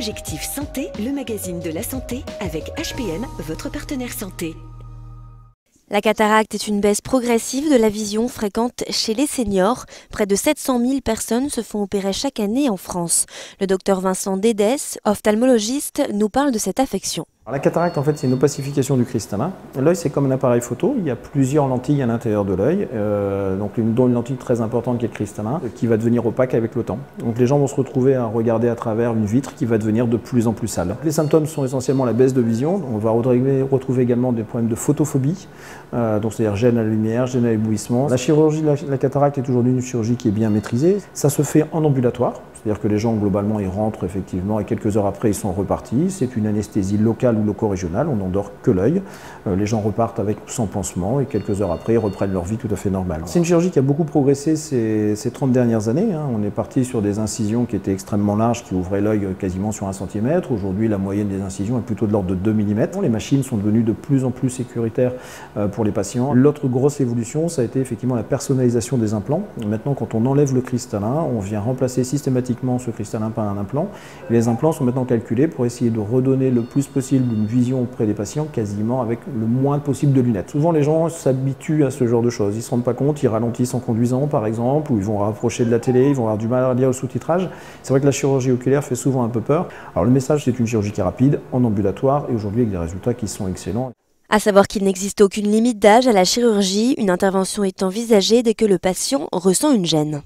Objectif Santé, le magazine de la santé avec HPM, votre partenaire santé. La cataracte est une baisse progressive de la vision fréquente chez les seniors. Près de 700 000 personnes se font opérer chaque année en France. Le docteur Vincent Dédès, ophtalmologiste, nous parle de cette affection. La cataracte, en fait, c'est une opacification du cristallin. L'œil, c'est comme un appareil photo. Il y a plusieurs lentilles à l'intérieur de l'œil, dont une lentille très importante qui est le cristallin, qui va devenir opaque avec le temps. Donc les gens vont se retrouver à regarder à travers une vitre qui va devenir de plus en plus sale. Les symptômes sont essentiellement la baisse de vision. On va retrouver également des problèmes de photophobie, c'est-à-dire gêne à la lumière, gêne à l'éblouissement. La chirurgie de la cataracte est aujourd'hui une chirurgie qui est bien maîtrisée. Ça se fait en ambulatoire. C'est-à-dire que les gens, globalement, ils rentrent effectivement et quelques heures après, ils sont repartis. C'est une anesthésie locale ou loco-régionale, on n'endort que l'œil. Les gens repartent avec sans pansement et quelques heures après, ils reprennent leur vie tout à fait normale. C'est une chirurgie qui a beaucoup progressé ces 30 dernières années. On est parti sur des incisions qui étaient extrêmement larges, qui ouvraient l'œil quasiment sur 1 cm. Aujourd'hui, la moyenne des incisions est plutôt de l'ordre de 2 mm. Les machines sont devenues de plus en plus sécuritaires pour les patients. L'autre grosse évolution, ça a été effectivement la personnalisation des implants. Maintenant, quand on enlève le cristallin, on vient remplacer systématiquement ce cristallin par un implant. Et les implants sont maintenant calculés pour essayer de redonner le plus possible une vision auprès des patients, quasiment avec le moins possible de lunettes. Souvent, les gens s'habituent à ce genre de choses. Ils ne se rendent pas compte, ils ralentissent en conduisant, par exemple, ou ils vont rapprocher de la télé, ils vont avoir du mal à lire le sous-titrage. C'est vrai que la chirurgie oculaire fait souvent un peu peur. Alors le message, c'est une chirurgie qui est rapide, en ambulatoire, et aujourd'hui avec des résultats qui sont excellents. À savoir qu'il n'existe aucune limite d'âge à la chirurgie, une intervention est envisagée dès que le patient ressent une gêne.